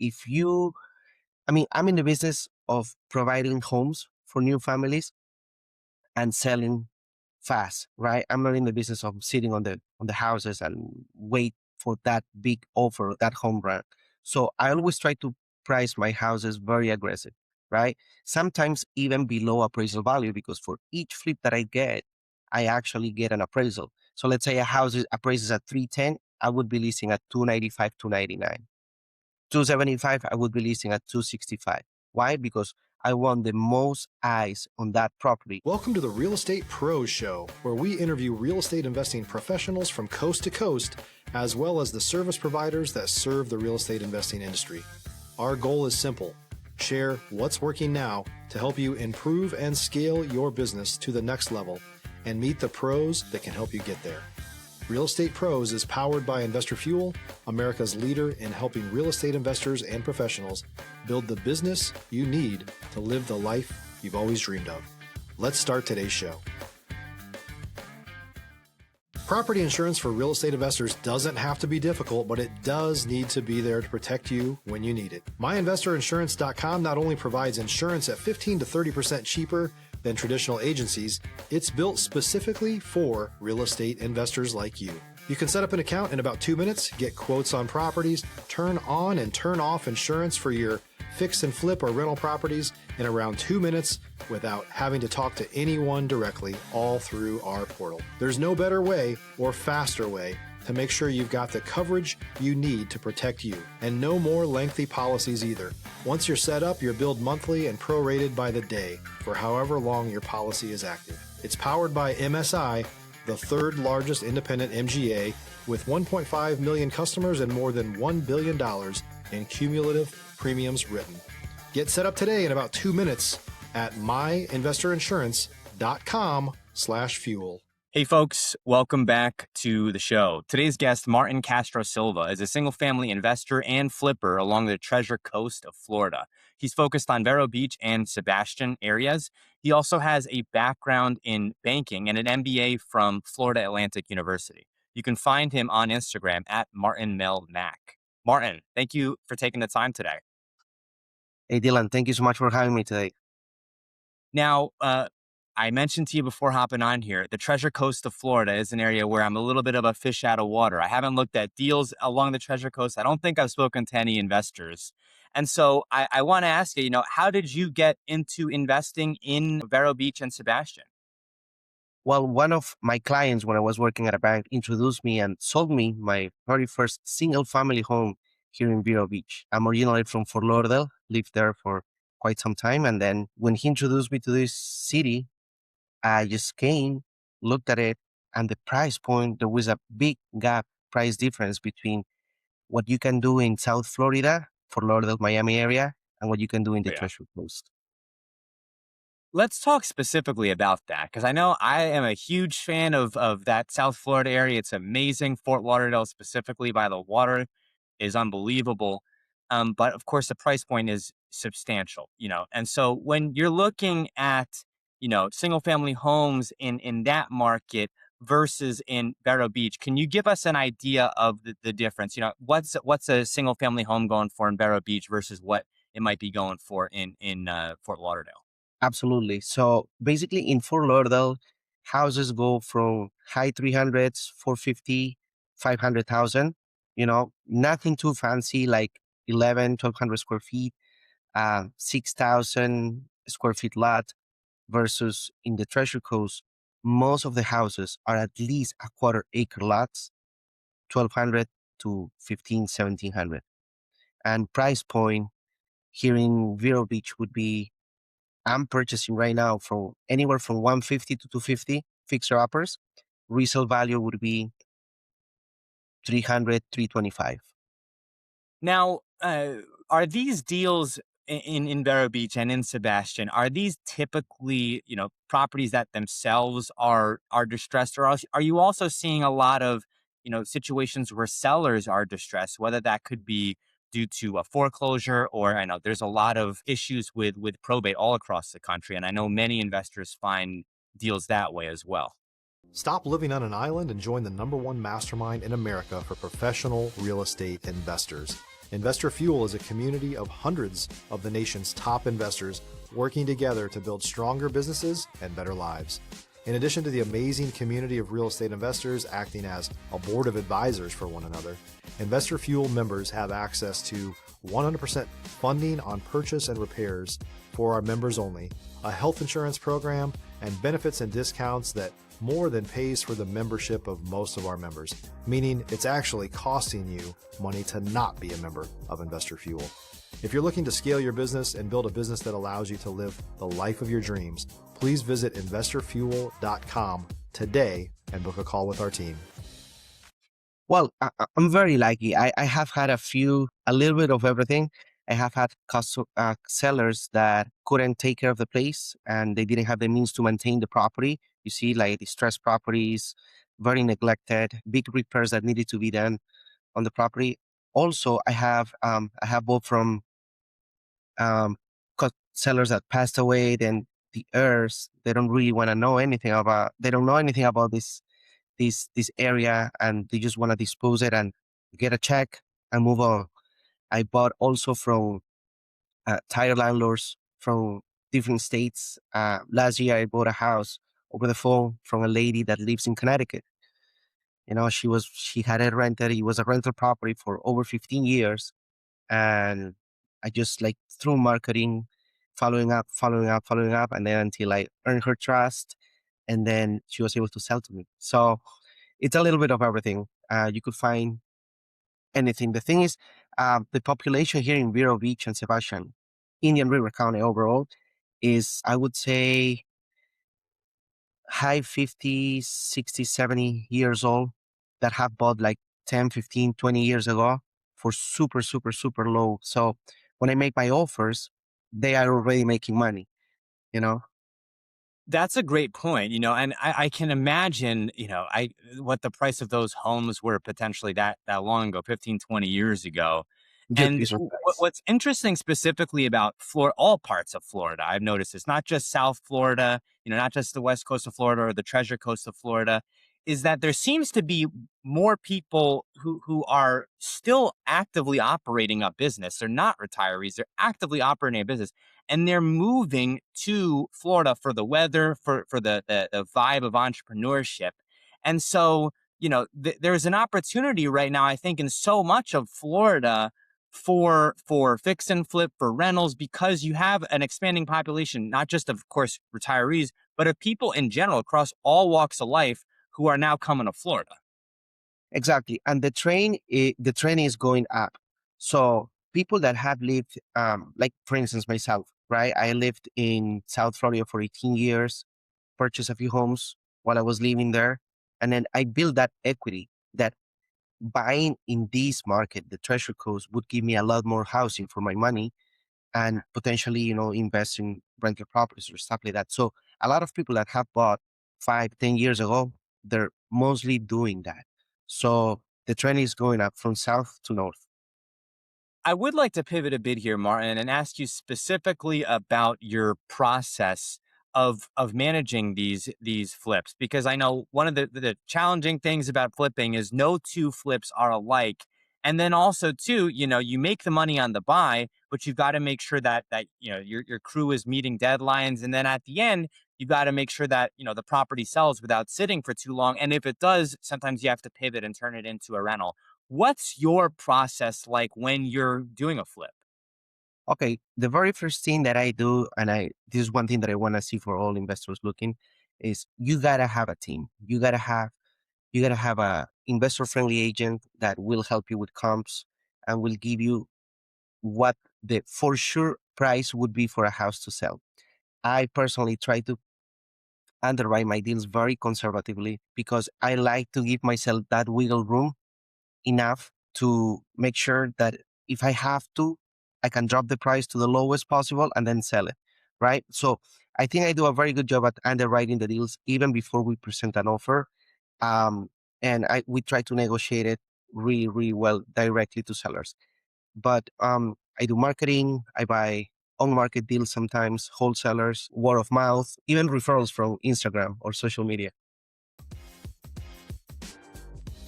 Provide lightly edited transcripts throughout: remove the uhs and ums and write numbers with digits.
if you, I mean, I'm in the business of providing homes for new families and selling fast, right? I'm not in the business of sitting on the houses and wait for that big offer, that home run. So I always try to price my houses very aggressive, right? Sometimes even below appraisal value, because for each flip that I get, I actually get an appraisal. So let's say a house appraises at 310, I would be listing at 295, 299. 275, I would be listing at 265. Why? Because I want the most eyes on that property. Welcome to the Real Estate Pros Show, where we interview real estate investing professionals from coast to coast, as well as the service providers that serve the real estate investing industry. Our goal is simple: share what's working now to help you improve and scale your business to the next level and meet the pros that can help you get there. Real Estate Pros is powered by Investor Fuel, America's leader in helping real estate investors and professionals build the business you need to live the life you've always dreamed of. Let's start today's show. Property insurance for real estate investors doesn't have to be difficult, but it does need to be there to protect you when you need it. MyInvestorInsurance.com not only provides insurance at 15 to 30% cheaper than traditional agencies, it's built specifically for real estate investors like you. You can set up an account in about 2 minutes, get quotes on properties, turn on and turn off insurance for your fix and flip or rental properties in around 2 minutes without having to talk to anyone directly, all through our portal. There's no better way or faster way to make sure you've got the coverage you need to protect you, and no more lengthy policies either. Once you're set up, you're billed monthly and prorated by the day for however long your policy is active. It's powered by MSI, the third largest independent MGA, with 1.5 million customers and more than $1 billion in cumulative premiums written. Get set up today in about 2 minutes at myinvestorinsurance.com/fuel. Hey folks, welcome back to the show. Today's guest, Martin Castro Silva, is a single-family investor and flipper along the Treasure Coast of Florida. He's focused on Vero Beach and Sebastian areas. He also has a background in banking and an MBA from Florida Atlantic University. You can find him on Instagram at MartinMelMac. Martin, thank you for taking the time today. Hey, Dylan, thank you so much for having me today. Now, I mentioned to you before hopping on here, the Treasure Coast of Florida is an area where I'm a little bit of a fish out of water. I haven't looked at deals along the Treasure Coast. I don't think I've spoken to any investors. And so I want to ask you, how did you get into investing in Vero Beach and Sebastian? Well, one of my clients when I was working at a bank introduced me and sold me my very first single family home here in Vero Beach. I'm originally from Fort Lauderdale, lived there for quite some time. And then when he introduced me to this city, I just came, looked at it, and the price point, there was a big gap, price difference between what you can do in South Florida, Fort Lauderdale, Miami area, and what you can do in the Treasure Coast. Let's talk specifically about that, because I know I am a huge fan of that South Florida area. It's amazing. Fort Lauderdale, specifically by the water, is unbelievable. But of course, the price point is substantial, And so when you're looking at single family homes in that market versus in Vero Beach, can you give us an idea of the difference? What's a single family home going for in Vero Beach versus what it might be going for in Fort Lauderdale? Absolutely. So basically in Fort Lauderdale, houses go from high 300s, 450, 500,000, nothing too fancy like 1,200 square feet, 6,000 square feet lot. Versus in the Treasure Coast, most of the houses are at least a quarter acre lots, 1,200 to 1,700. And price point here in Vero Beach would be, I'm purchasing right now from anywhere from 150 to 250 fixer uppers. Resale value would be 300, 325. Now, are these deals in Vero Beach and in Sebastian, are these typically, properties that themselves are distressed, or are you also seeing a lot of, situations where sellers are distressed, whether that could be due to a foreclosure, or I know there's a lot of issues with probate all across the country, and I know many investors find deals that way as well. Stop living on an island and join the #1 mastermind in America for professional real estate investors. Investor Fuel is a community of hundreds of the nation's top investors working together to build stronger businesses and better lives. In addition to the amazing community of real estate investors acting as a board of advisors for one another, Investor Fuel members have access to 100% funding on purchase and repairs for our members only, a health insurance program, and benefits and discounts that more than pays for the membership of most of our members, meaning it's actually costing you money to not be a member of Investor Fuel. If you're looking to scale your business and build a business that allows you to live the life of your dreams, please visit investorfuel.com today and book a call with our team. Well, I'm very lucky. I have had a little bit of everything. I have had sellers that couldn't take care of the place and they didn't have the means to maintain the property. You see, like distressed properties, very neglected, big repairs that needed to be done on the property. Also, I have bought from sellers that passed away. Then the heirs, they don't really want to know anything about. They don't know anything about this area, and they just want to dispose it and get a check and move on. I bought also from tire landlords from different states. Last year, I bought a house over the phone from a lady that lives in Connecticut. You know, she had it rented. It was a rental property for over 15 years, and I just like through marketing, following up, and then until I earned her trust, and then she was able to sell to me. So it's a little bit of everything. You could find anything. The thing is, the population here in Vero Beach and Sebastian, Indian River County overall, is, I would say, high 50s, 60, 70 years old that have bought like 10, 15, 20 years ago for super, super, super low. So when I make my offers, they are already making money, you know? That's a great point, and I can imagine, what the price of those homes were potentially that long ago, 15, 20 years ago. You'd And be surprised. what's interesting specifically about Florida, all parts of Florida, I've noticed it's not just South Florida, not just the West Coast of Florida or the Treasure Coast of Florida, is that there seems to be more people who are still actively operating a business. They're not retirees, they're actively operating a business. And they're moving to Florida for the weather, for the vibe of entrepreneurship. And so, there's an opportunity right now, I think, in so much of Florida for fix and flip, for rentals, because you have an expanding population, not just of course retirees, but of people in general across all walks of life who are now coming to Florida. Exactly. And the train is going up. So people that have lived, like for instance, myself, right? I lived in South Florida for 18 years, purchased a few homes while I was living there. And then I built that equity that buying in this market, the Treasure Coast, would give me a lot more housing for my money and potentially, invest in rental properties or stuff like that. So a lot of people that have bought 5, 10 years ago, they're mostly doing that. So the trend is going up from south to north. I would like to pivot a bit here, Martin, and ask you specifically about your process of managing these flips, because I know one of the challenging things about flipping is no two flips are alike. And then also too, you make the money on the buy, but you've got to make sure that your crew is meeting deadlines. And then at the end, you've got to make sure that the property sells without sitting for too long. And if it does, sometimes you have to pivot and turn it into a rental. What's your process like when you're doing a flip? Okay, the very first thing that I do, and this is one thing that I want to see for all investors looking, is you gotta have a team. You gotta have a investor friendly agent that will help you with comps and will give you what the for sure price would be for a house to sell. I personally try to underwrite my deals very conservatively because I like to give myself that wiggle room enough to make sure that if I have to, I can drop the price to the lowest possible and then sell it. Right. So I think I do a very good job at underwriting the deals even before we present an offer. Um, and we try to negotiate it really, really well directly to sellers. But I do marketing, I buy on market deals sometimes, wholesalers, word of mouth, even referrals from Instagram or social media.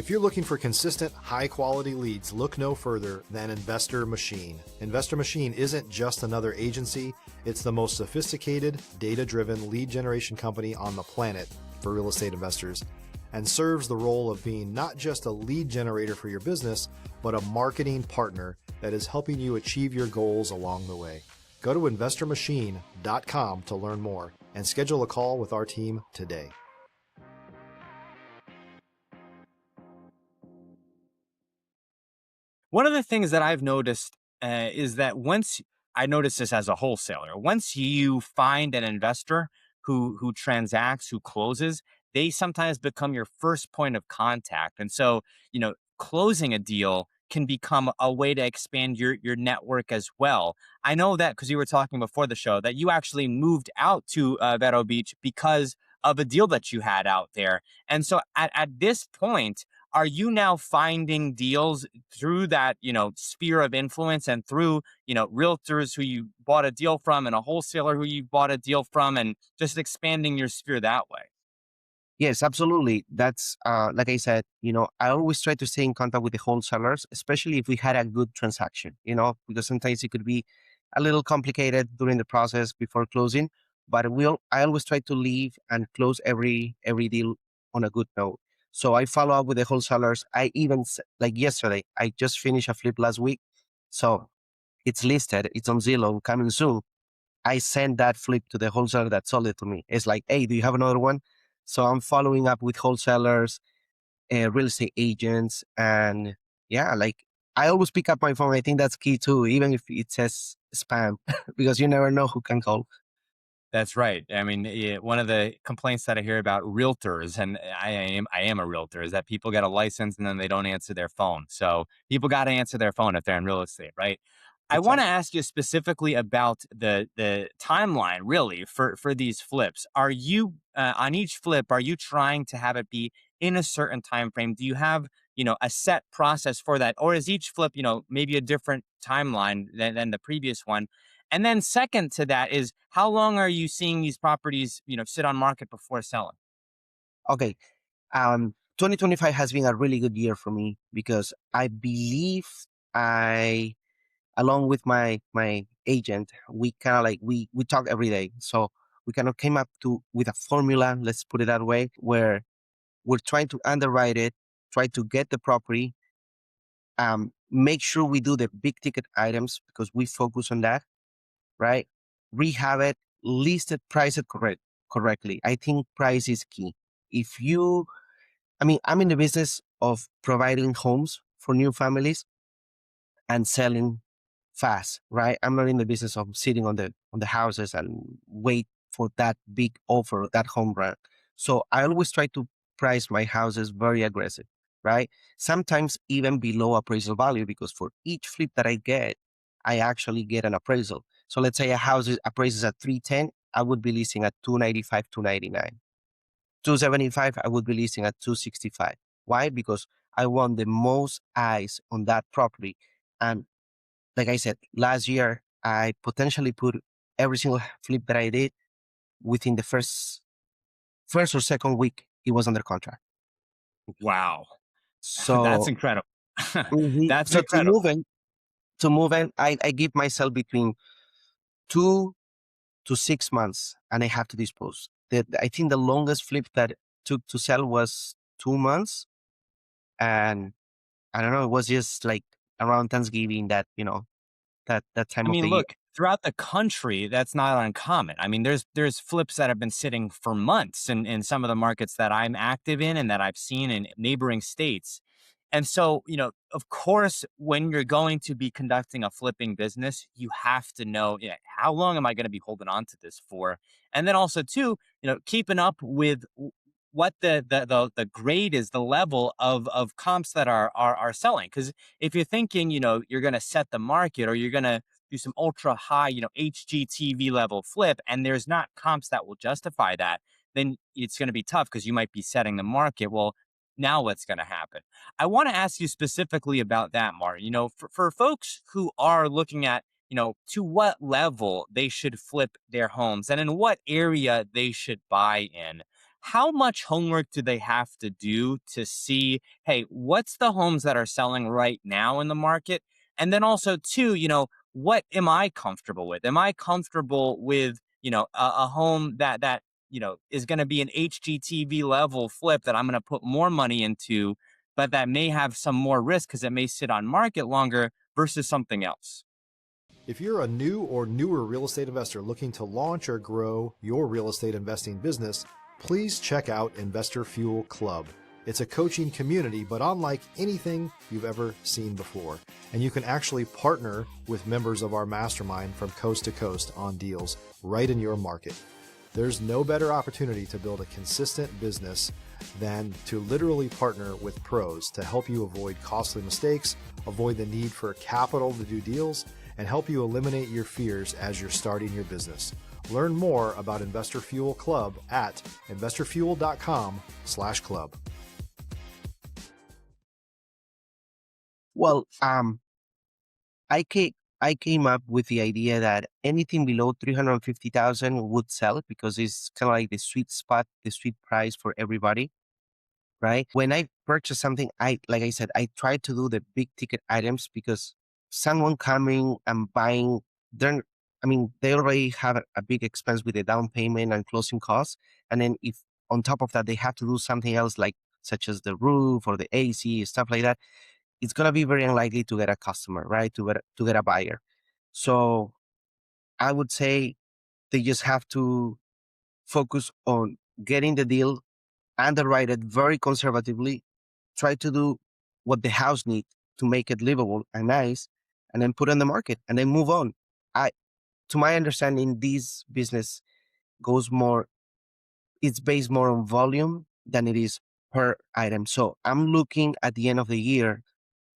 If you're looking for consistent, high-quality leads, look no further than Investor Machine. Investor Machine isn't just another agency, it's the most sophisticated, data-driven lead generation company on the planet for real estate investors, and serves the role of being not just a lead generator for your business, but a marketing partner that is helping you achieve your goals along the way. Go to investormachine.com to learn more and schedule a call with our team today. One of the things that I've noticed is that I notice this as a wholesaler, once you find an investor who transacts, who closes, they sometimes become your first point of contact. And so, closing a deal can become a way to expand your network as well. I know that because you were talking before the show that you actually moved out to Vero Beach because of a deal that you had out there. And so at this point, are you now finding deals through that, sphere of influence and through, realtors who you bought a deal from and a wholesaler who you bought a deal from and just expanding your sphere that way? Yes, absolutely. That's like I said, I always try to stay in contact with the wholesalers, especially if we had a good transaction, because sometimes it could be a little complicated during the process before closing. But I always try to leave and close every deal on a good note. So I follow up with the wholesalers. I even like yesterday, I just finished a flip last week. So it's listed, it's on Zillow, coming soon. I send that flip to the wholesaler that sold it to me. It's like, hey, do you have another one? So I'm following up with wholesalers, real estate agents, and yeah, like I always pick up my phone. I think that's key too, even if it says spam, because you never know who can call. That's right. I mean, one of the complaints that I hear about realtors, and I am a realtor, is that people get a license and then they don't answer their phone. So people got to answer their phone if they're in real estate, right? I want to Exactly. ask you specifically about the timeline, really, for these flips. Are you on each flip? Are you trying to have it be in a certain time frame? Do you have a set process for that, or is each flip maybe a different timeline than the previous one? And then second to that is how long are you seeing these properties, sit on market before selling? Okay. 2025 has been a really good year for me because I believe I, along with my agent, we kind of like we talk every day. So we kind of came up to with a formula, let's put it that way, where we're trying to underwrite it, try to get the property, make sure we do the big ticket items because we focus on that, right? Rehab it, list it, price it correctly. I think price is key. If you, I mean, I'm in the business of providing homes for new families and selling fast, right? I'm not in the business of sitting on the houses and wait for that big offer, that home run. So I always try to price my houses very aggressive, right? Sometimes even below appraisal value because for each flip that I get, I actually get an appraisal. So let's say a house appraises at 310, I would be listing at 295, 299. 275, I would be listing at 265. Why? Because I want the most eyes on that property. And like I said, last year, I potentially put every single flip that I did within the first or second week, it was under contract. Wow. That's So, incredible. That's so incredible. to move in, I give myself between 2 to 6 months, and I have to dispose. I think the longest flip that took to sell was 2 months, and I don't know, it was just like around Thanksgiving that that time I of mean, the year. look, throughout the country, that's not uncommon. I mean, there's flips that have been sitting for months in some of the markets that I'm active in and that I've seen in neighboring states. And so, of course, when you're going to be conducting a flipping business, you have to know, how long am I going to be holding on to this for? And then also too, keeping up with what the grade is, the level of comps that are selling. Because if you're thinking, you're going to set the market or you're going to do some ultra high, HGTV level flip, and there's not comps that will justify that, then it's going to be tough because you might be setting the market. Well, now what's going to happen? I want to ask you specifically about that, Martin. For folks who are looking at, to what level they should flip their homes and in what area they should buy in. how much homework do they have to do to see, hey, what's the homes that are selling right now in the market? And then also, too, what am I comfortable with? Am I comfortable with, a home that is going to be an HGTV level flip that I'm going to put more money into, but that may have some more risk because it may sit on market longer versus something else? If you're a new or newer real estate investor looking to launch or grow your real estate investing business, please check out Investor Fuel Club. It's a coaching community, but unlike anything you've ever seen before. And you can actually partner with members of our mastermind from coast to coast on deals right in your market. There's no better opportunity to build a consistent business than to literally partner with pros to help you avoid costly mistakes, avoid the need for capital to do deals, and help you eliminate your fears as you're starting your business. Learn more about Investor Fuel Club at investorfuel.com/club. Well, I came up with the idea that anything below 350,000 would sell because it's kind of like the sweet spot, the sweet price for everybody, right? When I purchase something, like I said, I try to do the big ticket items because someone coming and buying, they already have a big expense with the down payment and closing costs. And then if on top of that, they have to do something else like such as the roof or the AC, stuff like that, it's going to be very unlikely to get a customer, right? To get a buyer. So I would say they just have to focus on getting the deal, underwrite it very conservatively, try to do what the house needs to make it livable and nice, and then put it on the market and then move on. I, to my understanding, this business goes more, it's based more on volume than it is per item. So I'm looking at the end of the year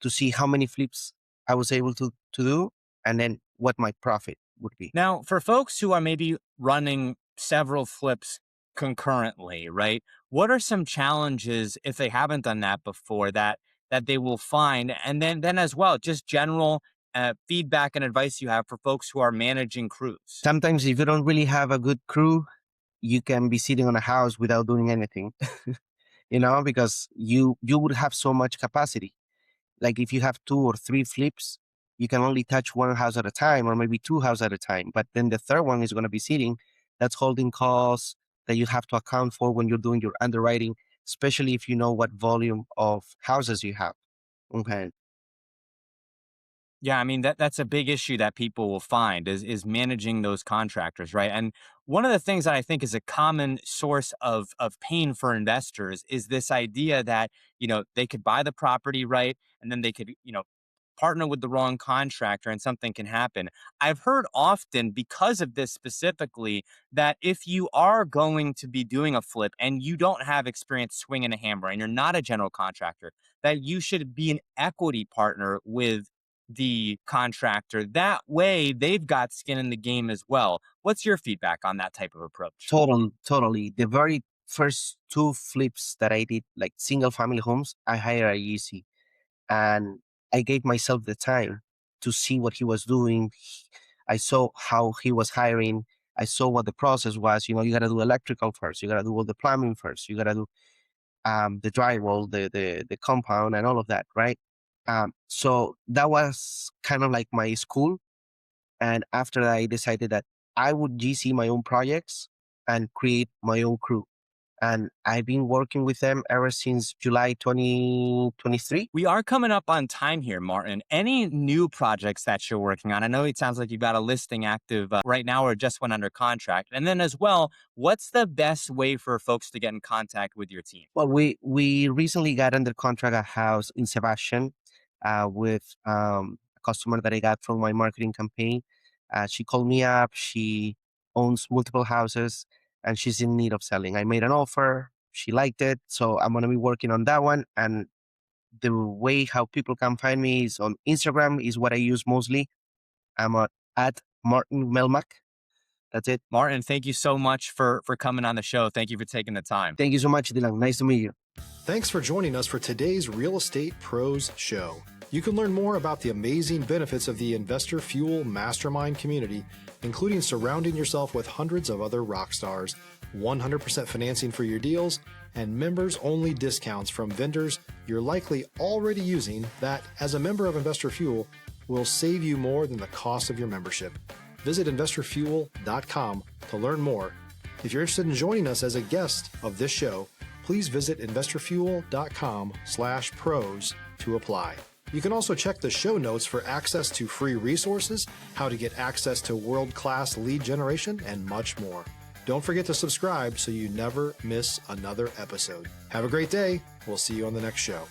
to see how many flips I was able to do and then what my profit would be. Now, for folks who are maybe running several flips concurrently, right? What are some challenges if they haven't done that before that they will find? And then as well, just general feedback and advice you have for folks who are managing crews. Sometimes if you don't really have a good crew, you can be sitting on a house without doing anything, because you would have so much capacity. Like if you have 2 or 3 flips, you can only touch one house at a time or maybe 2 houses at a time. But then the third one is going to be sitting. That's holding costs that you have to account for when you're doing your underwriting, especially if you know what volume of houses you have. Okay. Yeah, I mean that's a big issue that people will find is managing those contractors, right? And one of the things that I think is a common source of pain for investors is this idea that, they could buy the property, right? And then they could, partner with the wrong contractor and something can happen. I've heard often because of this specifically that if you are going to be doing a flip and you don't have experience swinging a hammer and you're not a general contractor, that you should be an equity partner with the contractor. That way they've got skin in the game as well. What's your feedback on that type of approach? Totally. The very first 2 flips that I did, like single family homes, I hired a GC and I gave myself the time to see what he was doing. I saw how he was hiring. I saw what the process was. You got to do electrical first. You got to do all the plumbing first. You got to do the drywall, the compound, and all of that, right? So that was kind of like my school. And after that, I decided that I would GC my own projects and create my own crew. And I've been working with them ever since July 2023. We are coming up on time here, Martin. Any new projects that you're working on? I know it sounds like you've got a listing active right now or just went under contract. And then as well, what's the best way for folks to get in contact with your team? Well, we recently got under contract a house in Sebastian with a customer that I got from my marketing campaign. She called me up. She owns multiple houses and she's in need of selling. I made an offer. She liked it. So I'm going to be working on that one. And the way how people can find me is on Instagram is what I use mostly. I'm at Martin Melmac. That's it. Martin, thank you so much for coming on the show. Thank you for taking the time. Thank you so much, Dylan. Nice to meet you. Thanks for joining us for today's Real Estate Pros Show. You can learn more about the amazing benefits of the Investor Fuel Mastermind community, including surrounding yourself with hundreds of other rock stars, 100% financing for your deals, and members-only discounts from vendors you're likely already using that, as a member of Investor Fuel, will save you more than the cost of your membership. Visit investorfuel.com to learn more. If you're interested in joining us as a guest of this show, please visit investorfuel.com/pros to apply. You can also check the show notes for access to free resources, how to get access to world-class lead generation, and much more. Don't forget to subscribe so you never miss another episode. Have a great day. We'll see you on the next show.